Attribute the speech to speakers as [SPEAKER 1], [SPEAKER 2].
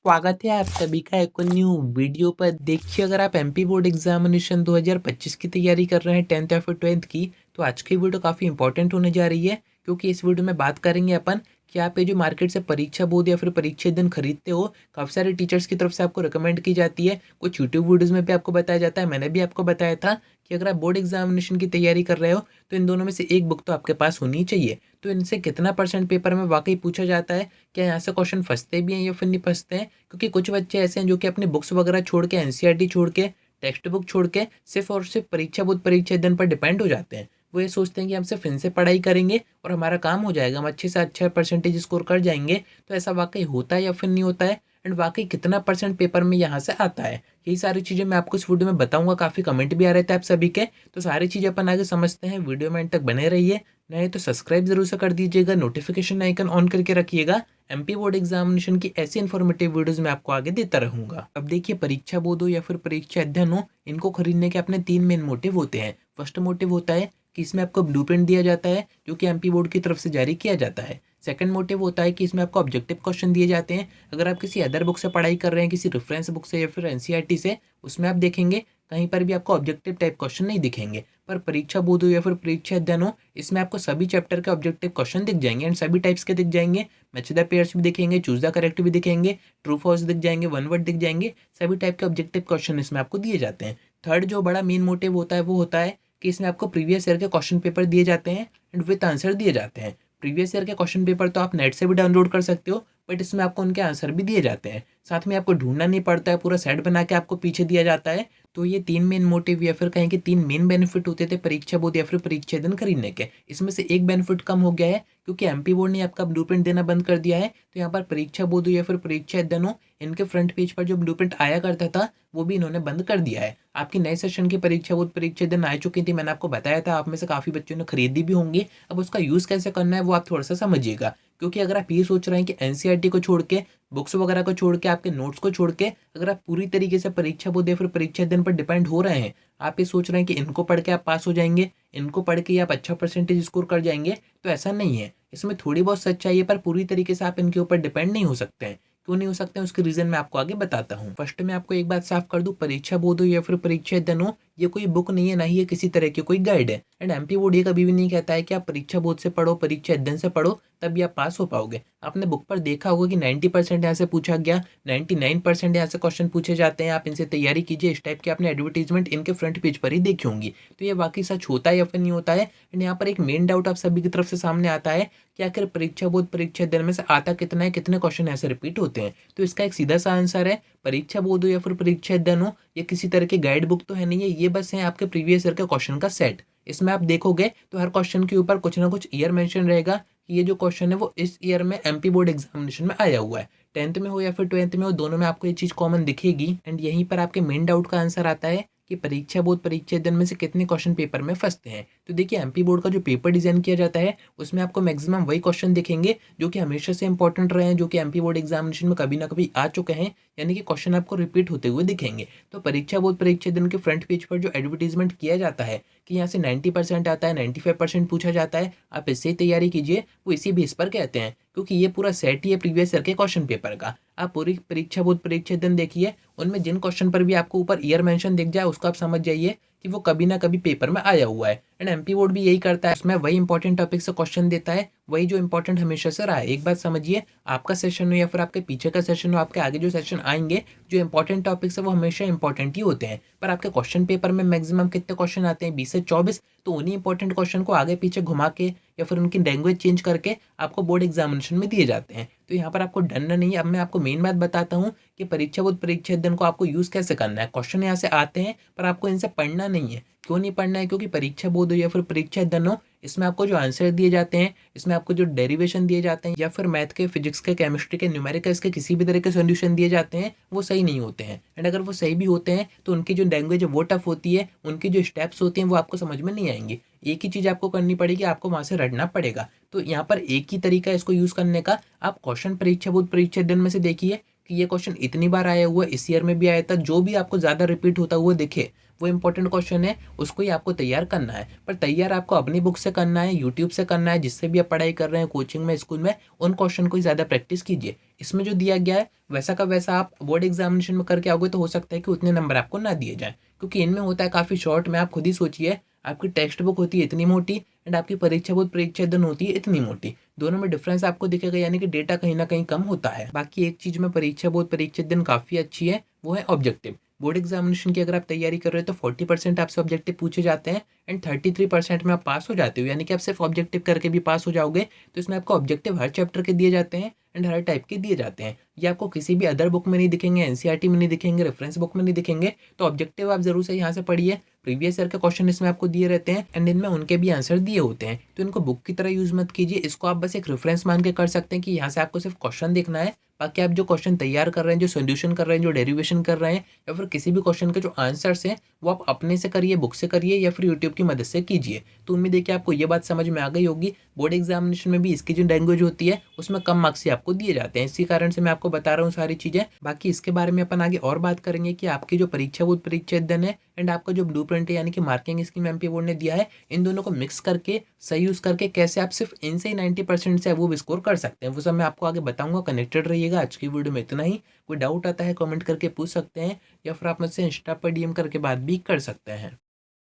[SPEAKER 1] स्वागत है आप सभी का एक और न्यू वीडियो पर। देखिए, अगर आप एमपी बोर्ड एग्जामिनेशन 2025 की तैयारी कर रहे हैं 10th या फिर 12th की, तो आज की वीडियो काफ़ी इंपॉर्टेंट होने जा रही है। क्योंकि इस वीडियो में बात करेंगे अपन कि आप ये जो मार्केट से परीक्षा बोर्ड या फिर परीक्षा दिन खरीदते हो, काफ़ी सारे टीचर्स की तरफ से आपको रिकमेंड की जाती है, कुछ यूट्यूब वीडियोज़ में भी आपको बताया जाता है। मैंने भी आपको बताया था कि अगर आप बोर्ड एग्जामिनेशन की तैयारी कर रहे हो तो इन दोनों में से एक बुक तो आपके पास होनी चाहिए। तो इनसे कितना परसेंट पेपर में वाकई पूछा जाता है, क्या यहाँ से क्वेश्चन फंसते भी हैं या फिर नहीं फंसते हैं। क्योंकि कुछ बच्चे ऐसे हैं जो कि अपनी बुक्स वगैरह छोड़ के, एनसीईआरटी छोड़ के, टेक्स्ट बुक छोड़ के सिर्फ और सिर्फ परीक्षा बोर्ड परीक्षा दिन पर डिपेंड हो जाते हैं। वो ये सोचते हैं कि हम सिर्फ इनसे पढ़ाई करेंगे और हमारा काम हो जाएगा, हम अच्छे से अच्छा परसेंटेज स्कोर कर जाएंगे। तो ऐसा वाकई होता है या फिर नहीं होता है, एंड वाकई कितना परसेंट पेपर में यहाँ से आता है, यही सारी चीज़ें मैं आपको इस वीडियो में बताऊंगा। काफ़ी कमेंट भी आ रहे थे आप सभी के, तो सारी चीज़ें अपन आगे समझते हैं। वीडियो में एंड तक बने रहिए, नहीं तो सब्सक्राइब जरूर से कर दीजिएगा, नोटिफिकेशन आइकन ऑन करके रखिएगा। एमपी बोर्ड एग्जामिनेशन की ऐसी इन्फॉर्मेटिव वीडियोस मैं आपको आगे देता रहूंगा। अब देखिए, परीक्षा बोर्ड हो या फिर परीक्षा अध्ययन हो, इनको खरीदने के अपने तीन मेन मोटिव होते हैं। फर्स्ट मोटिव होता है कि इसमें आपको ब्लूप्रिंट दिया जाता है जो कि एमपी बोर्ड की तरफ से जारी किया जाता है। सेकंड मोटिव होता है कि इसमें आपको ऑब्जेक्टिव क्वेश्चन दिए जाते हैं। अगर आप किसी अदर बुक से पढ़ाई कर रहे हैं, किसी रेफरेंस बुक से या फिर एनसीईआरटी से, उसमें आप देखेंगे कहीं पर भी आपको ऑब्जेक्टिव टाइप क्वेश्चन नहीं दिखेंगे। पर परीक्षा बोर्ड हो या फिर परीक्षा अध्ययन हो, इसमें आपको सभी चैप्टर के ऑब्जेक्टिव क्वेश्चन दिख जाएंगे एंड सभी टाइप्स के दिख जाएंगे। मैच द पेयर्स भी दिखेंगे, चूज द करेक्ट भी दिखेंगे, ट्रू फॉल्स दिख जाएंगे, वन वर्ड दिख जाएंगे। सभी टाइप के ऑब्जेक्टिव क्वेश्चन इसमें आपको दिए जाते हैं। थर्ड जो बड़ा मेन मोटिव होता है वो होता है कि इसमें आपको प्रीवियस ईयर के क्वेश्चन पेपर दिए जाते हैं एंड विथ आंसर दिए जाते हैं। प्रीवियस ईयर के क्वेश्चन पेपर तो आप नेट से भी डाउनलोड कर सकते हो, बट इसमें आपको उनके आंसर भी दिए जाते हैं। साथ में आपको ढूंढना नहीं पड़ता है, पूरा सेट बना के आपको पीछे दिया जाता है। तो ये तीन मेन मोटिव या फिर कहें कि तीन मेन बेनिफिट होते थे परीक्षा बोर्ड या फिर परीक्षा दिन खरीदने के। इसमें से एक बेनिफिट कम हो गया है क्योंकि एमपी बोर्ड ने आपका ब्लूप्रिंट देना बंद कर दिया है। तो यहाँ पर परीक्षा बोर्ड हो या फिर परीक्षा अध्ययन हो, इनके फ्रंट पेज पर जो ब्लूप्रिंट आया करता था वो भी इन्होंने बंद कर दिया है। आपकी नए सेशन की परीक्षा बोर्ड परीक्षा दिन आ चुकी थी, मैंने आपको बताया था, आप में से काफ़ी बच्चों ने खरीदी भी होंगी। अब उसका यूज़ कैसे करना है वो आप थोड़ा सा समझिएगा। क्योंकि अगर आप ये सोच रहे हैं कि एनसीईआरटी को छोड़ के, बुक्स वगैरह को छोड़ के, आपके नोट्स को छोड़ के अगर आप पूरी तरीके से परीक्षा बोर्ड या फिर परीक्षा दिन पर डिपेंड हो रहे हैं, आप ये सोच रहे हैं कि इनको पढ़ के आप पास हो जाएंगे, इनको पढ़ के आप अच्छा परसेंटेज स्कोर कर जाएंगे, तो ऐसा नहीं है। इसमें थोड़ी बहुत सच्चाई है, पर पूरी तरीके से आप इनके ऊपर डिपेंड नहीं हो सकते हैं। क्यों नहीं हो सकते हैं उसके रीजन मैं आपको आगे बताता हूँ। फर्स्ट में आपको एक बात साफ कर दूं, परीक्षा बोर्ड हो या फिर परीक्षा अध्ययन हो, ये कोई बुक नहीं है, ना ही ये किसी तरह की कोई गाइड है। एंड एमपी बोर्ड ये कभी भी नहीं कहता है कि आप परीक्षा बोर्ड से पढ़ो, परीक्षा अध्ययन से पढ़ो, तभी आप पास हो पाओगे। आपने बुक पर देखा होगा कि 90% यहाँ से पूछा गया, 99% यहाँ से क्वेश्चन पूछे जाते हैं, आप इनसे तैयारी कीजिए, इस टाइप की आपने एडवर्टीजमेंट इनके फ्रंट पेज पर ही देखी होंगी। तो ये वाकई सच होता है या फिर नहीं होता है। एंड यहाँ पर एक मेन डाउट आप सभी की तरफ से सामने आता है कि आखिर परीक्षा बोर्ड परीक्षा अध्ययन में से आता कितना है, कितने क्वेश्चन ऐसे रिपीट होते हैं। तो इसका एक सीधा सा आंसर है, परीक्षा बोर्ड हो या फिर परीक्षा अध्ययन हो, ये किसी तरह की गाइड बुक तो है नहीं है, ये बस है आपके प्रीवियस ईयर के क्वेश्चन का सेट। इसमें आप देखोगे तो हर क्वेश्चन के ऊपर कुछ ना कुछ ईयर मेंशन रहेगा कि ये जो क्वेश्चन है वो इस ईयर में एमपी बोर्ड एग्जामिनेशन में आया हुआ है। 10th में हो या फिर 12th में हो, दोनों में आपको ये चीज़ कॉमन दिखेगी। एंड यहीं पर आपके मेन डाउट का आंसर आता है कि परीक्षा बोर्ड परीक्षा दिन में से कितने क्वेश्चन पेपर में फंसते हैं। तो देखिए, एमपी बोर्ड का जो पेपर डिजाइन किया जाता है उसमें आपको मैक्सिमम वही क्वेश्चन दिखेंगे जो कि हमेशा से इंपॉर्टेंट रहे हैं, जो कि एमपी बोर्ड एग्जामिनेशन में कभी ना कभी आ चुके हैं, यानी कि क्वेश्चन आपको रिपीट होते हुए दिखेंगे। तो परीक्षा बोर्ड परीक्षा दिन के फ्रंट पेज पर जो एडवर्टीजमेंट किया जाता है कि यहाँ से 90% आता है, 95% पूछा जाता है, आप इससे ही तैयारी कीजिए, वो इसी बेस पर कहते हैं। क्योंकि ये पूरा सेट ही है प्रीवियस ईयर के क्वेश्चन पेपर का। आप पूरी परीक्षा बोर्ड परीक्षा दिन देखिए, उनमें जिन क्वेश्चन पर भी आपको ऊपर ईयर मेंशन दिख जाए उसको आप समझ जाइए कि वो कभी ना कभी पेपर में आया हुआ है। एंड एमपी बोर्ड भी यही करता है, उसमें वही इंपॉर्टेंट टॉपिक से क्वेश्चन देता है, वही जो इंपॉर्टेंट हमेशा से रहा है। एक बात समझिए, आपका सेशन हो या फिर आपके पीछे का सेशन हो, आपके आगे जो सेशन आएंगे, जो इंपॉर्टेंट टॉपिक्स है वो हमेशा इंपॉर्टेंट ही होते हैं। पर आपके क्वेश्चन पेपर में मैक्सिमम कितने क्वेश्चन आते हैं, 20 से 24। तो उन्हीं इंपॉर्टेंट क्वेश्चन को आगे पीछे घुमा के या फिर उनकी लैंग्वेज चेंज करके आपको बोर्ड एग्जामिनेशन में दिए जाते हैं। तो यहाँ पर आपको डरना नहीं है। अब मैं आपको मेन बात बताता हूँ कि परीक्षा बोर्ड परीक्षा दिन को आपको यूज़ कैसे करना है। क्वेश्चन यहाँ से आते हैं पर आपको इनसे पढ़ना नहीं है। क्यों नहीं पढ़ना है? क्योंकि परीक्षा बोर्ड हो या फिर परीक्षा अध्ययन हो, इसमें आपको जो आंसर दिए जाते हैं, इसमें आपको जो डेरिवेशन दिए जाते हैं या फिर मैथ के, फिजिक्स के, केमिस्ट्री के, न्यूमेरिकल्स के किसी भी तरह के सोल्यूशन दिए जाते हैं, वो सही नहीं होते हैं। एंड अगर वो सही भी होते हैं तो उनकी जो लैंग्वेज है वो टफ होती है, उनकी जो स्टेप्स होते हैं वो आपको समझ में नहीं आएंगे। एक ही चीज़ आपको करनी पड़ेगी, आपको वहाँ से रटना पड़ेगा। तो यहाँ पर एक ही तरीका है इसको यूज़ करने का। आप क्वेश्चन परीक्षा बोर्ड परीक्षा अध्ययन में से देखिए कि ये क्वेश्चन इतनी बार आया हुआ है, इस ईयर में भी आया था, जो भी आपको ज़्यादा रिपीट होता हुआ दिखे वो इंपॉर्टेंट क्वेश्चन है उसको ही आपको तैयार करना है। पर तैयार आपको अपनी बुक से करना है, यूट्यूब से करना है, जिससे भी आप पढ़ाई कर रहे हैं कोचिंग में, स्कूल में, उन क्वेश्चन को ही ज़्यादा प्रैक्टिस कीजिए। इसमें जो दिया गया है वैसा का वैसा आप बोर्ड एग्जामिनेशन में करके आओगे तो हो सकता है कि उतने नंबर आपको ना दिए जाएँ, क्योंकि इनमें होता है काफ़ी शॉर्ट में। आप खुद ही सोचिए, आपकी टेक्स्ट बुक होती है इतनी मोटी एंड आपकी परीक्षा बोर्ड परीक्षा दिन होती है इतनी मोटी। दोनों में डिफरेंस आपको दिखेगा, यानी कि डेटा कहीं ना कहीं कम होता है। बाकी एक चीज़ में परीक्षा बोर्ड परीक्षा दिन काफ़ी अच्छी है, वो है ऑब्जेक्टिव। बोर्ड एग्जामिनेशन की अगर आप तैयारी कर रहे हो तो 40% आपसे ऑब्जेक्टिव पूछे जाते हैं एंड 33% में आप पास हो जाते हो, यानी कि आप सिर्फ ऑब्जेक्टिव करके भी पास हो जाओगे। तो इसमें आपको ऑब्जेक्टिव हर चैप्टर के दिए जाते हैं एंड हर टाइप के दिए जाते हैं। ये आपको किसी भी अदर बुक में नहीं दिखेंगे, एनसीईआरटी में नहीं दिखेंगे, रेफरेंस बुक में नहीं दिखेंगे। तो ऑब्जेक्टिव आप जरूर से यहाँ से पढ़िए। प्रीवियस ईयर के क्वेश्चन इसमें आपको दिए रहते हैं एंड इनमें उनके भी आंसर दिए होते हैं, तो इनको बुक की तरह यूज मत कीजिए। इसको आप बस एक रेफरेंस मान के कर सकते हैं कि यहाँ से आपको सिर्फ क्वेश्चन देखना है। बाकी आप जो क्वेश्चन तैयार कर रहे हैं, जो सोल्यूशन कर रहे हैं, जो डेरिवेशन कर रहे हैं, या फिर किसी भी क्वेश्चन के जो आंसर्स हैं वो आप अपने से करिए, बुक से करिए या फिर यूट्यूब की मदद से कीजिए। तो उम्मीद है कि आपको ये बात समझ में आ गई होगी। बोर्ड एग्जामिनेशन में भी इसकी जो लैंग्वेज होती है उसमें कम मार्क्स ही आपको दिए जाते हैं, इसी कारण से मैं आपको बता रहा हूँ सारी चीज़ें। बाकी इसके बारे में अपन आगे और बात करेंगे कि आपकी जो परीक्षा बोर्ड परीक्षा दिन है एंड आपका जो ब्लूप्रिंट है, यानी कि मार्किंग स्कीम एमपी बोर्ड ने दिया है, इन दोनों को मिक्स करके सही यूज़ करके कैसे आप सिर्फ इनसे ही 90% से वो स्कोर कर सकते हैं, वो सब मैं आपको आगे बताऊंगा। कनेक्टेड रहिएगा। आज की वीडियो में इतना ही। कोई डाउट आता है कमेंट करके पूछ सकते हैं, या फिर आप मुझसे इंस्टा पर डीएम करके बात भी कर सकते हैं।